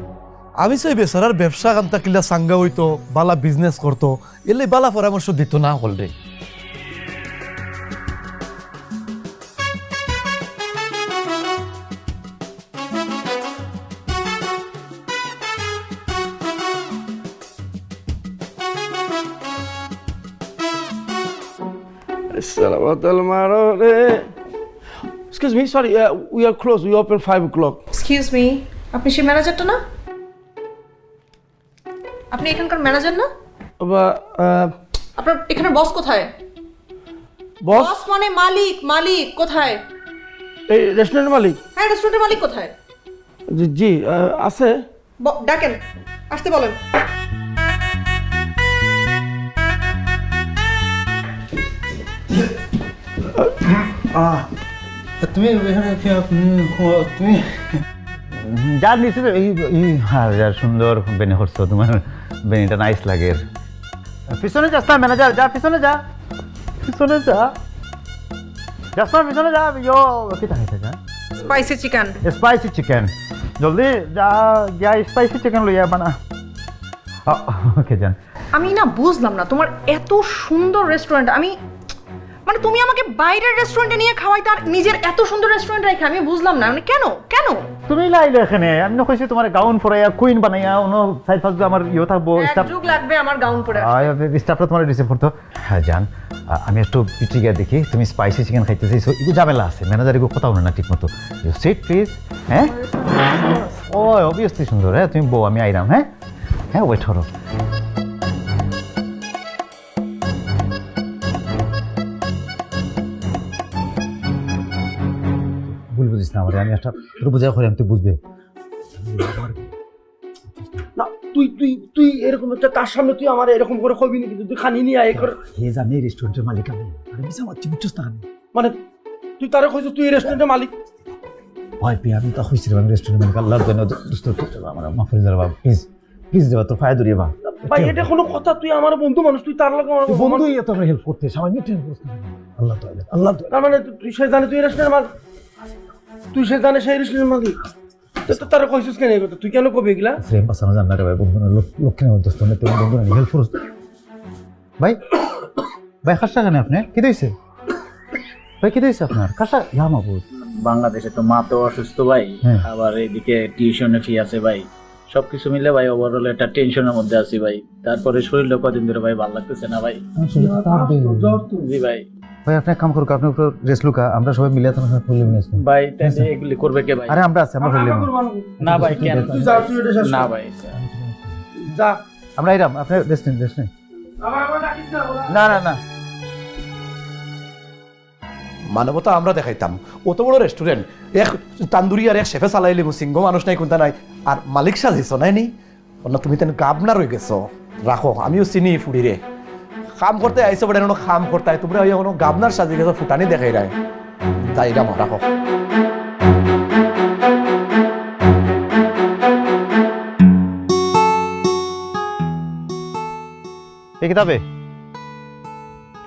আমি চাই বেচারার ব্যবসা কাম থাকিলে সাঙ্গা হইতো বালা বিজনেস করতো এলে বালা পরামর্শ দিত না হল রে Excuse me, sorry, we are closed. We open 5 o'clock. Excuse me আপনি সেই ম্যানেজারটা না আপনি এখানকার ম্যানেজার না আপনার এখানে বস কোথায় বস বস মানে মালিক মালিক কোথায় এই রেস্টুরেন্টের মালিক হ্যাঁ রেস্টুরেন্টের মালিক কোথায় জি আছে ডাকেন আসতে বলেন তুমি তুমি যার নিচে যার সুন্দর বেনে করছো তোমার বেনিটা নাইস লাগে পিছনে যাস না ম্যানেজার যা পিছনে যা পিছনে যা যাস না পিছনে যা ইয়ো কি থাকে যা স্পাইসি চিকেন স্পাইসি চিকেন জলদি যা যা স্পাইসি চিকেন লইয়া বানা ওকে জান আমি না বুঝলাম না তোমার এত সুন্দর রেস্টুরেন্ট আমি মানে তুমি আমাকে বাইরের রেস্টুরেন্টে নিয়ে খাওয়াই তার নিজের এত সুন্দর রেস্টুরেন্ট রেখে আমি বুঝলাম না মানে কেন কেন তুমি লাইলে এখানে আমি না কইছি তোমার গাউন পরাইয়া কুইন বানাইয়া অন্য সাইড ফাস আমার ইয়ে থাকবো এক স্টাফ যুগ লাগবে আমার গাউন পরে স্টাফটা তোমার রিসিভ করতো হ্যাঁ জান আমি একটু পিটি গিয়ে দেখি তুমি স্পাইসি চিকেন খাইতে চাইছো এগুলো ঝামেলা আছে ম্যানেজার এগুলো কথা বলে না ঠিক মতো ইউ সিট প্লিজ হ্যাঁ ও অবভিয়াসলি সুন্দর হ্যাঁ তুমি বউ আমি আইরাম হ্যাঁ হ্যাঁ ওয়েট করো ভুল বুঝিস না আমার আমি একটা তোর বোঝা করে আমি তুই বুঝবে না তুই তুই তুই এরকম একটা তার সামনে তুই আমার এরকম করে কবি না কিন্তু তুই খানি নিয়ে আয় কর হে জানি রেস্টুরেন্টের মালিক আমি আরে মিশা মারছি বুঝছিস না আমি মানে তুই তারে কইছিস তুই রেস্টুরেন্টের মালিক ভয় পেয়ে আমি তো হয়েছিলাম আমি রেস্টুরেন্টের মালিক আল্লাহর জন্য দুষ্ট আমার মাফ করে দেবা প্লিজ প্লিজ দেবা তোর ফায়দা ধরিয়ে বা ভাই এটা কোনো কথা? তুই আমার বন্ধু মানুষ, তুই তার লগে আমার বন্ধুই এত হেল্প করতে সামান্য একটু help করতে পারে। আল্লাহ তাআলা আল্লাহ তাআলা তার মানে তুই সে জানে তুই রেস্টুরেন্টের মালিক, তুই সে জানে সেই রেস্টুরেন্টের মালিক, তো তারা কইছিস কেন এই কথা? তুই কেন কবি এগুলা? প্রেম বাঁচানো জান না রে ভাই, বন্ধু লক্ষ্মী মধ্যস্থ না, তুমি বন্ধু হেল্প করছ ভাই। ভাই খাসা কেন আপনি কি দিয়েছে ভাই, কি দিয়েছে আপনার খাসা? ইয়া মাহবুব, বাংলাদেশে তো মা তো অসুস্থ ভাই, হ্যাঁ। আবার এইদিকে টিউশনের ফি আছে ভাই, সবকিছু মিলে ভাই ওভারঅল একটা টেনশনের মধ্যে আছি ভাই। তারপরে শরীরটা কদিন ধরে ভাই ভালো লাগতেছে না ভাই। জি ভাই। ভাই আপনি এক কাম করুক, আপনি একটু রেস্ট লুকা, আমরা সবাই মিলে তোমার সাথে ফুলে নিয়ে আসবো। ভাই তাইলে এগুলি করবে কে ভাই? আরে আমরা আছি, আমরা ফুলে না ভাই কেন? তুই যা, তুই এটা শেষ কর। না ভাই যা। আমরা এরাম, আপনি রেস্ট নিন, রেস্ট নিন। আমার ডাকিস না ওরা। না না না, মানবতা আমরা দেখাইতাম। অত বড় রেস্টুরেন্ট, এক তান্দুরি আর এক শেফে চালাইলি, সিংহ মানুষ নাই কোনটা নাই, আর মালিক সাজিছ নাই নি অন্য তুমি তেন গাবনা রয়ে গেছো। রাখো, আমিও চিনি ফুড়ি রে, খাম করতে আইসো বড় এখনো খাম করতে আই, তোমরা ওই এখনো গাবনার সাজি গেছো, ফুটানি দেখাই রায়। তাই রামো, রাখো। এই কিতাবে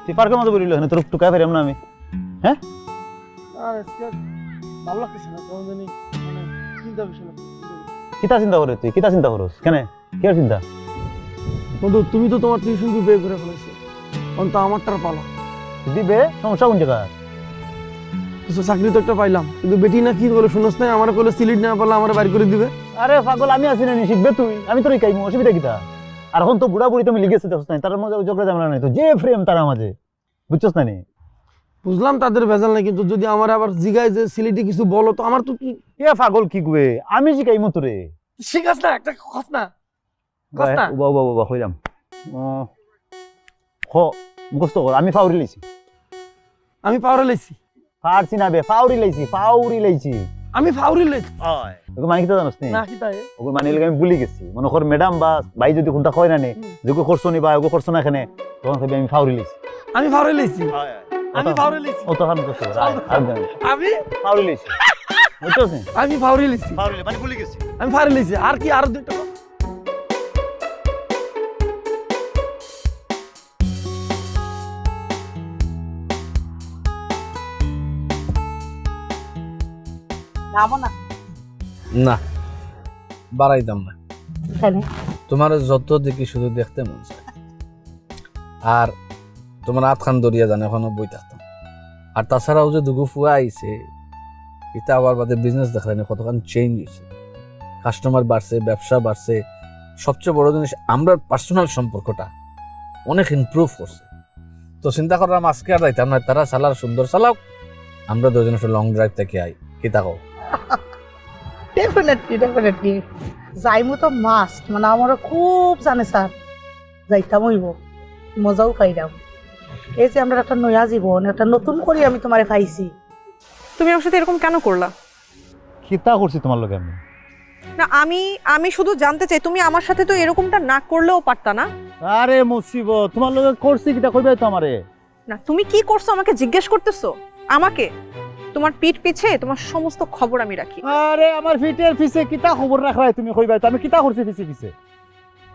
তুই পার্কের মতো বলিল তোর টুকায় ফেরাম না আমি। হ্যাঁ আর আজকে ভালো লাগতেছে না, কেমন জানি মানে চিন্তা বিষয় লাগতেছে। কিতা চিন্তা করে তুই, কিতা চিন্তা করস কেন, কি আর চিন্তা? বন্ধু তুমি তো তোমার টিউশন ফি পে করে ফেলেছো, অন্ত আমারটার পালা। দিবে সমস্যা কোন জায়গা? তো চাকরি তো একটা পাইলাম, কিন্তু বেটি না কি বলে শুনোস না, আমার কলে সিলিট না পারলে আমার বাইর করে দিবে। আরে পাগল, আমি আছি না, শিখবে তুই, আমি তোর কাইমু, অসুবিধা কিতা? আর এখন তো বুড়া বুড়ি তুমি লিখেছে দেখছ না, তার মধ্যে ঝগড়া ঝামেলা নাই তো, যে ফ্রেম তার মাঝে, বুঝছস না নি? বুঝলাম তাদের ভেজাল নাই, কিন্তু যদি আমার আবার জিগায় যে সিলিটি কিছু বলো তো আমার তো কি এ পাগল কি কবে, আমি শিখাইমু তোরে। শিখাস না, একটা কথা না কথা। উবা উবা উবা কইলাম হ মুখস্থ কর, আমি ফাউরি লাইছি। আমি পাওয়ারে লাইছি, ফারছি না বে, ফাউরি লাইছি, ফাউরি লাইছি। আমি ফাউরি লাইছি ওকে মানে কিতা জানোস নি? না কি তাই? ওকে মানে লাগে আমি ভুলি গেছি, মনে কর ম্যাডাম বা ভাই যদি কোনটা কয় না নে যে ওকে করছো নি বা ওকে করছো না এখানে, তখন কইবি আমি ফাউরি লাইছি। আমি ফাউরি লাইছি, আমি ফাউরি লাইছি, ও তো হাম করছো আমি ফাউরি লাইছি, বুঝছস নি? আমি ফাউরি লাইছি, ফাউরি মানে ভুলি গেছি। আমি ফাউরি লাইছি। আর কি আর দুইটা কথা? যাবো না না বাড়াইতাম না, কেন? তোমার যত দেখি শুধু দেখতে মন চায়, আর তোমার আতখান দরিয়া জানে এখনো বই থাকতাম। আর তাছাড়াও যে দুগু ফুয়া আইছে, এটা আবার বাদে বিজনেস দেখলেন কতখান চেঞ্জ হয়েছে, কাস্টমার বাড়ছে, ব্যবসা বাড়ছে, সবচেয়ে বড় জিনিস আমরা পার্সোনাল সম্পর্কটা অনেক ইমপ্রুভ করছে। তো চিন্তা করলাম আজকে আর যাইতাম না, তারা চালার সুন্দর চালাও, আমরা দুজন একটা লং ড্রাইভ থেকে আই, কি তাকো? ডেফিনেটলি ডেফিনেটলি যাইমু তো মাস্ট, মানে আমারও খুব জানে স্যার, যাইতাম হইব, মজাও পাইলাম। এই যে আমরা একটা নয়া জীবন, একটা নতুন করে আমি তোমারে পাইছি। তুমি আমার সাথে এরকম কেন করলা? কিতা করছি তোমার লগে আমি? না আমি শুধু জানতে চাই, তুমি আমার সাথে তো এরকমটা না করলেও পারতা না? আরে মুসিবত, তোমার লগে করছি কিতা কইবে তো আমারে? না তুমি কি করছো আমাকে জিজ্ঞেস করতেছো? আমাকে? তোমার পিঠ পিছে তোমার সমস্ত খবর আমি রাখি। আরে আমার ফিটের পিছে কিতা খবর রাখরাই তুমি কইবা তো? আমি কিতা করছি পিছে পিছে?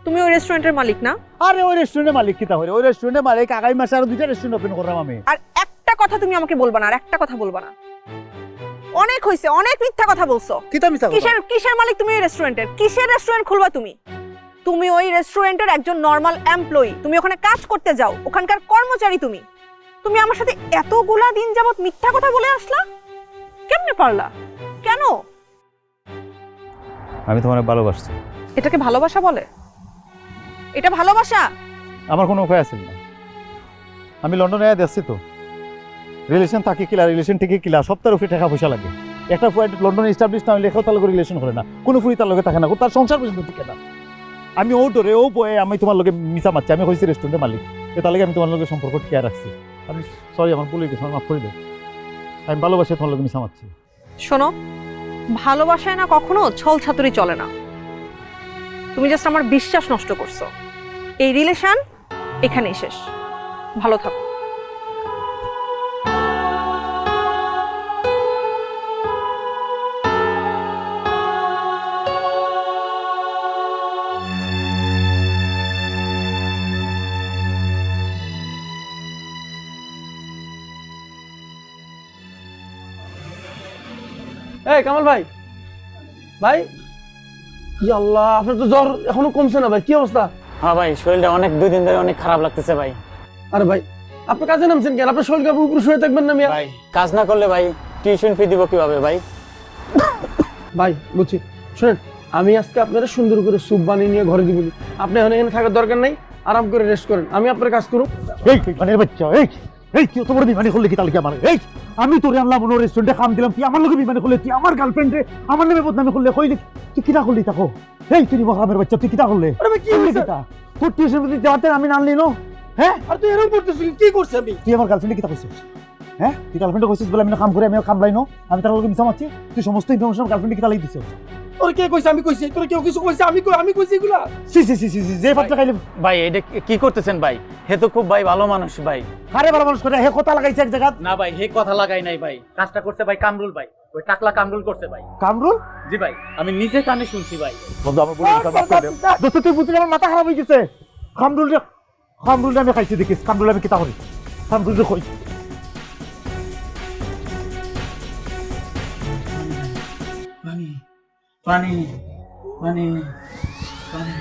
তুমি ওই রেস্টুরেন্টের মালিক না? আরে ওই রেস্টুরেন্টের মালিক কিতা হইরে? ওই রেস্টুরেন্টের মালিক আগামী মাসে আরো দুইটা রেস্টুরেন্ট ওপেন করলাম আমি। আর একটা কথা তুমি আমাকে বলবা না, আর একটা কথা বলবা না। অনেক হইছে, অনেক মিথ্যা কথা বলছো। কিতা মিছা কথা? কিসের মালিক তুমি ওই রেস্টুরেন্টের? কিসের রেস্টুরেন্ট খুলবা তুমি? তুমি ওই রেস্টুরেন্টের একজন নরমাল এমপ্লয়ি, তুমি ওখানে কাজ করতে যাও, ওখানকার কর্মচারী তুমি। তুমি আমার সাথে এতগুলা দিন যাবত মিথ্যা কথা বলে আসলা, কেমনে পারলা? কেন? আমি তোমারে ভালোবাসছি। এটাকে ভালোবাসা বলে? এটা ভালোবাসা? আমার কোনো উপায় আছে না। আমি লন্ডনে দেখছি তো, রিলেশন থাকে কিলা, রিলেশন থেকে কিলা, সপ্তাহের উপরে টাকা পয়সা লাগে। একটা পয়েন্ট লন্ডনে এস্টাবলিশ না হলে তার লগে রিলেশন করে না, কোনো ফুরি তার লগে থাকে না, তার সংসার পর্যন্ত টিকে না। আমি ও ডরে ও বয়ে আমি তোমার লগে মিশা মারছি, আমি হয়েছি রেস্টুরেন্টের মালিক, তার লগে আমি তোমার লগে সম্পর্ক টিকে রাখছি। আমি সরি, আমার ভুলে গেছি, মাফ করে দেব। আমি ভালোবাসি তোমার লগে মিশা মারছি। শোনো, ভালোবাসায় না কখনো ছল ছাতুরি চলে না। তুমি জাস্ট আমার বিশ্বাস নষ্ট করছো। এই রিলেশন এখানেই শেষ। ভালো থাকো। এই কামাল ভাই, ভাই ই আল্লাহ, আপনার তো জ্বর এখনো কমছে না ভাই, কি অবস্থা? হ্যাঁ ভাই, শরীরটা অনেক 2 দিন ধরে অনেক খারাপ লাগতেছে ভাই। আরে ভাই আপনি কাজে নামছেন কেন? আপনার শরীর খারাপ উপরে শুয়ে থাকবেন না মিয়া? ভাই কাজ না করলে ভাই টিউশন ফি দিব কিভাবে ভাই? ভাই বুঝছি, শুনেন আমি আজকে আপনারা সুন্দর করে স্যুপ বানিয়ে নিয়ে ঘরে দিব। আপনি এখন এখানে থাকার দরকার নাই, আরাম করে রেস্ট করেন, আমি আপনার কাজ করুন। এই বিমানের বাচ্চা, এই তুই অত বড় বিমানে করলে কি তাহলে কি আমার? এই আমি তোরে আনলাম অন্য রেস্টুরেন্টে খাম দিলাম, তুই আমার লোকে বিমানে করলে, তুই আমার গার্লফ্রেন্ডে আমার নামে বদনামে করলে, কইলে তুই কিনা করলি তাকো? এই তুই মহারামের বাচ্চা, তুই কিনা করলে? আরে ভাই কি হয়েছে? তোর টিউশন ফি যাওয়াতে আমি নানলি নো? হ্যাঁ, আর তুই এরকম করতেছিস, কি করছে আমি? তুই আমার গার্লফ্রেন্ডে কিতা কইছিস? হ্যাঁ, তুই গার্লফ্রেন্ডে কইছিস বলে আমি কাম করে, আমি কাম লাইনো, আমি তার লোকে মিছা মারছি, তুই সমস্ত ইনফরমেশন গার্লফ্রেন্ডে কিতা লাগি দিছিস? তোর কে কইছে আমি কইছি? তোর কেউ কিছু কইছে? আমি কইছি এগুলা? সি যে পাত্র খাইলে ভাই এটা কি করতেছেন ভাই? হে তো খুব ভাই ভালো মানুষ ভাই। হারে ভালো মানুষ করে হে কথা লাগাইছে এক জায়গা। না ভাই, হে কথা লাগাই নাই ভাই, কাজটা করছে ভাই কামরুল ভাই, ওই টাকলা কামরুল করছে ভাই। কামরুল? জি ভাই, আমি নিজে কানে শুনছি ভাই। বন্ধু আমার বলে কথা বাপ করে দোস্ত, তুই বুঝলি আমার মাথা খারাপ হয়ে গেছে। কামরুল আমি খাইছি দেখিস, কামরুল আমি কিতা করি, কামরুল কই পানি পানি পানি পানি,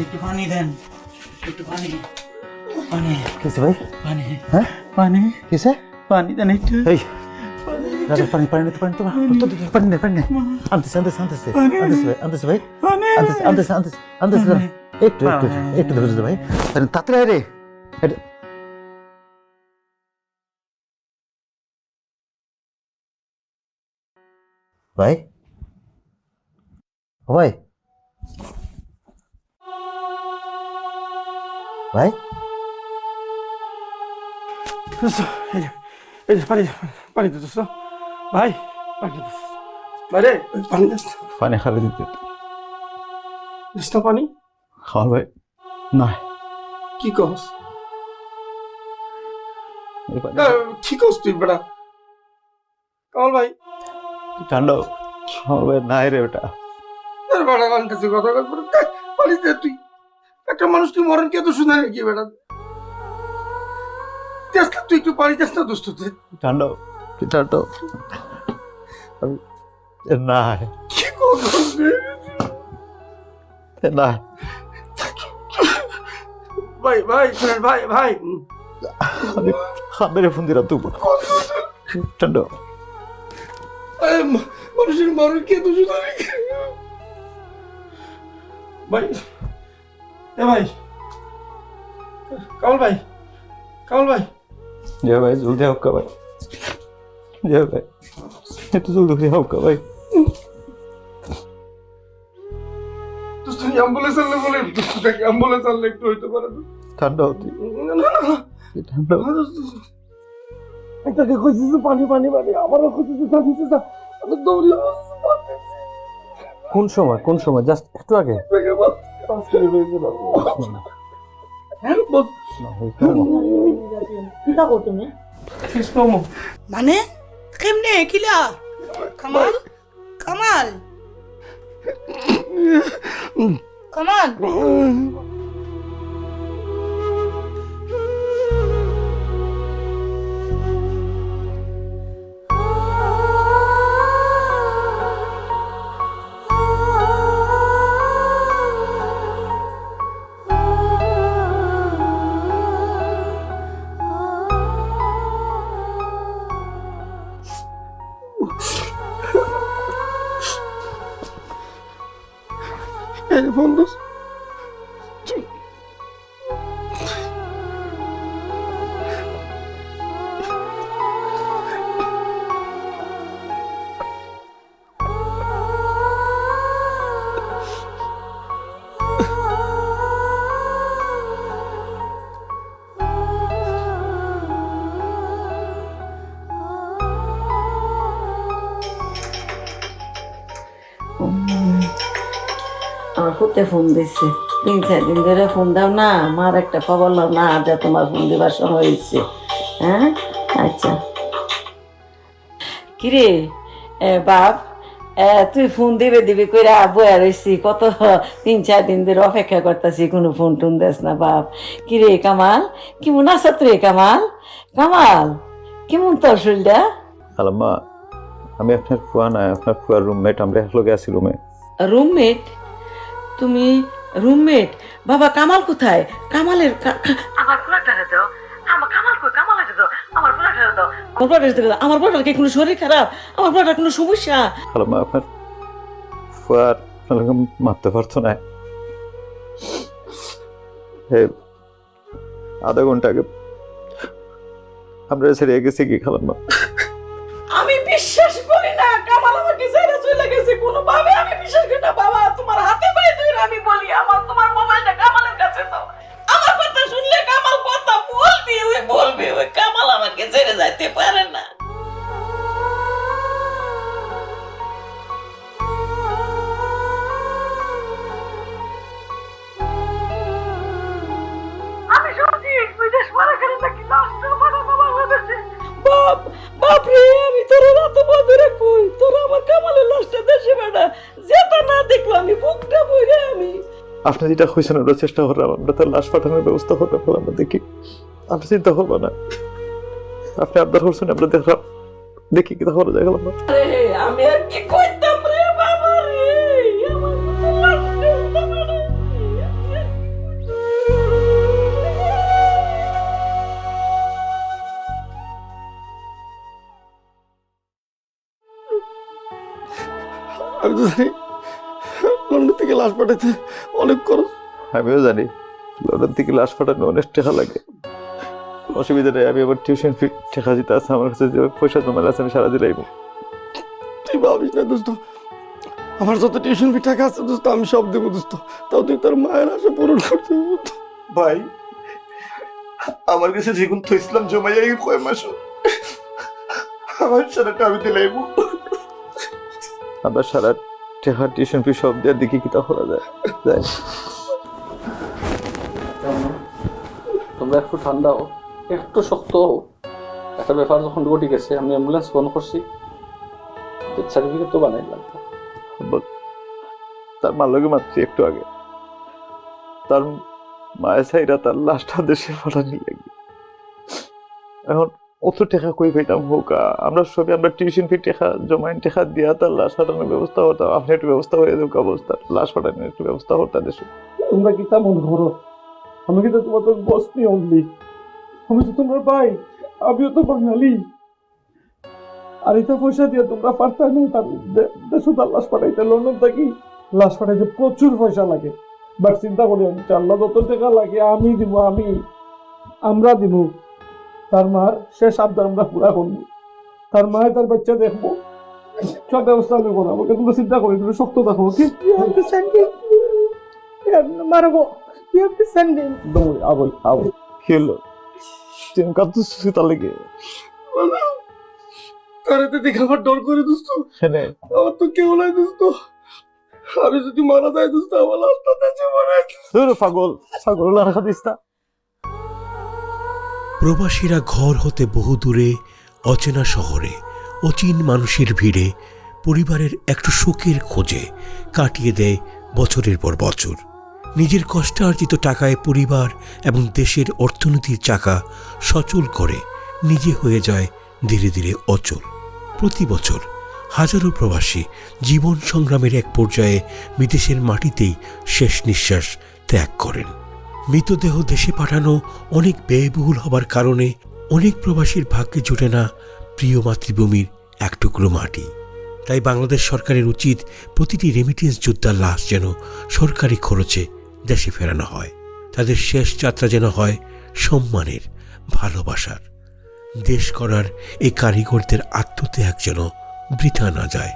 একটু পানি দেন, একটু পানি পানি কিসে ভাই? পানি হ্যাঁ পানি কিসে? পানি দেন একটু। এই রাজা পানি পানি তো পানি তো পানি নে আনতেছে ভাই আনতেছে একটু ধরে ভাই, তাড়াতাড়ি রে। ভাই ভাই ভাই এই যে পানি দিতেছ ভাই, পানি দিতেছ ভাই রে, পানি দিস পানি খাবে দিতে না পানি? খাওয়া ভাই না কি কস? কি কস তুই বেটা? কামাল ভাই ঠান্ডা খাওয়া ভাই নাই রে ওটা। বেটা আমার কাছে কথা পানি দে তুই। একটা মানুষ কি মরেন কে তো শুনে নাকি বেটা? তুই একটু পানি দিস না দোস্ত। ঠান্ডা না কি করছিস না ভাই শুনেন ভাই আমি খাবারের ফোন দিলাম তুই ঠান্ডা মানুষের মরেন কে তো শুনে নাকি ভাই? ভাই কামাল ভাই जय भाई जल्दी आओ भाई, जय भाई ये तो जल्दी आओ भाई। দোস্ত অ্যাম্বুলেন্স আনলে বলে, দোস্তটাকে অ্যাম্বুলেন্স আনলে একটু হইতে পারে না? ठंडा होती না ठंडा একটাকে কইছিস পানি আমারও কইছিস আমি দৌড়ি কোন সময় জাস্ট একটু আগে? কিতা কো তুমি? মানে কেমনে কিলা? কামাল ফোন দোস আমার পুতে ফোন দিচ্ছে, 3-4 দিন ধরে ফোন দাও না, আমার একটা খবর লাও না, যা তোমার ফোন দিবার সময় হয়েছে। হ্যাঁ আচ্ছা। কিরে বাপ, তুই ফোন দিবে কইরা বয়া রইছি, কত 3-4 দিন ধরে অপেক্ষা করতেছি, কোনো ফোন টোন দেস না বাপ। কিরে কামাল, কেমন আছো তুই? কামাল কেমন তোর শরীরটা? খালাম্মা আমি আপনার ফুয়া না, আপনার ফুয়ার রুমমেট, আমরা একলগে আছি রুমে। রুমমেট? তুমি রুমমেট? বাবা কামাল কোথায়? কামালের আমার পোলাটারে দাও। আমার কামাল কই? কামালের দাও। আমার পোলাটারে দাও। আমার পোলাটারে দাও। আমার পোলাটার কি কোনো শরীর খারাপ? আমার পোলাটার কোনো সমস্যা? খালাম্মা আপনার ফুয়ার আপনাকে মারতে পারতো না। আধা ঘন্টা আগে আমরা ছেড়ে গেছি কি খালাম্মা? আমি বিশ্বাস করি না কামাল আমাকে ছেড়ে চলে গেছে, কোনোভাবে আমি বিশ্বাস করি না। বাবা তোমার হাতে পায়ে ধরে আমি বলি, আমার তোমার মোবাইলটা কামালের কাছে দাও। আমার কথা শুনলে কামাল কথা বলবি, ওই কামাল আমাকে ছেড়ে যাইতে পারে না। আমি শুনছি বিদেশ মারা গেলে নাকি লাশটা পাঠানো বাংলাদেশে। বাপরে, আমি তোর রাত বদরে কই, তোর আমার কামালের লাশটা দেশে পাঠা, যেটা না দেখলো আমি বুকটা বইরে আমি। আপনি যেটা হয়েছেন আমরা চেষ্টা করলাম, আমরা তার লাশ পাঠানোর ব্যবস্থা করতে পারলাম না। দেখি আপনি চিন্তা করবো না, আপনি আবদার করছেন, আমরা দেখলাম, দেখি কি করা যায়। খালাম্মা আরে আমি আর কি কইতাম রে বাবা রে, আমার তো লাশটা পাঠানো। আমি তো জানি লন্ডন থেকে লাশ পাঠাতে অনেক খরচ। আমিও জানি লন্ডন থেকে লাশ পাঠানো অনেক টাকা লাগে। অসুবিধা নেই, আমি আবার টিউশন ফি টাকা দিতে আছে, আমার কাছে যে পয়সা জমা আছে আমি সারা দিলাইব। তুই ভাবিস না দোস্ত, আমার যত টিউশন ফি টাকা আছে দোস্ত আমি সব দেবো দোস্ত, তাও তুই তোর মায়ের আশা পূরণ করতে হবে। ভাই আমার কাছে যেগুন তো ইসলাম জমাইয়া কয় মাস আমার সারাটা আমি দিলাইব। আবার সারা টাকা টিউশন ফি সব দিয়ে দেখি কি তা করা যায়। তোমরা একটু ঠান্ডা হও, একটু শক্ত হও। একটা ব্যাপার যখন ঘটে গেছে, আমি অ্যাম্বুলেন্স ফোন করছি, ডেথ সার্টিফিকেট তো বানাই লাগবে। তার মার লগে মাত্র একটু আগে তার মায়ের সাইরা তার লাশটা দেশে পাঠানি লাগে। এখন অত টাকা কই পেতাম হোক, আমরা সবই আমরা টিউশন ফি টাকা জমাইন টাকা দিয়া তার লাশ পাঠানোর ব্যবস্থা করতাম। আপনি একটু ব্যবস্থা করে দেবো অবস্থা, লাশ পাঠানোর একটু ব্যবস্থা করতাম দেশে। তোমরা কি তা মনে করো? আমি কিন্তু তোমার তো বসনি অনলি, আমি তো তোমার ভাই, আমিও তো বাঙালি। আর এটা পয়সা দিয়ে তোমরা পারতা না তার দেশে তার লাশ পাঠাইতে। লন্ডন থাকি লাশ পাঠাইতে প্রচুর পয়সা লাগে, বাট চিন্তা করি ইনশাআল্লাহ যত টাকা লাগে আমি দিব, আমরা দিব। তার মার শেষ আবদার আমরা পুরা করবো, তার মায়ের তার বাচ্চা দেখবো, সব ব্যবস্থা আমি করবো। আমাকে তোমরা চিন্তা করি, তুমি শক্ত থাকো। ওকে মারবো, আবল আবল কি হলো তুমি কাঁদতেছিস তার লেগে? তারাতে দেখে আমার ডর করে দোস্ত, হ্যাঁ আমার তো কেউ নাই দোস্ত। আমি যদি মারা যাই দোস্ত আমার লাশটা দেশে মরে। পাগল পাগল আর খাদিস না। প্রবাসীরা ঘর হতে বহু দূরে, অচেনা শহরে, অচিন মানুষের ভিড়ে, পরিবারের একটু সুখের খোঁজে কাটিয়ে দেয় বছরের পর বছর। নিজের কষ্টার্জিত টাকায় পরিবার এবং দেশের অর্থনীতির চাকা সচল করে নিজে হয়ে যায় ধীরে ধীরে অচল। প্রতি বছর হাজারো প্রবাসী জীবন সংগ্রামের এক পর্যায়ে বিদেশের মাটিতেই শেষ নিঃশ্বাস ত্যাগ করেন। মৃতদেহ দেশে পাঠানো অনেক ব্যয়বহুল হবার কারণে অনেক প্রবাসীর ভাগ্যে জোটে না প্রিয় মাতৃভূমির এক টুকরো মাটি। তাই বাংলাদেশ সরকারের উচিত প্রতিটি রেমিটেন্স যোদ্ধার লাশ যেন সরকারি খরচে দেশে ফেরানো হয়। তাদের শেষ যাত্রা যেন হয় সম্মানের, ভালোবাসার। দেশ করার এই কারিগরদের আত্মত্যাগ যেন বৃথা না যায়।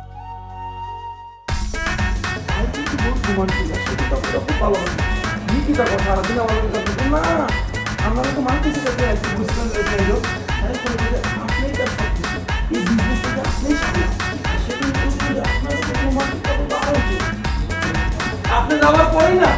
আপনি যাওয়ার পরেই না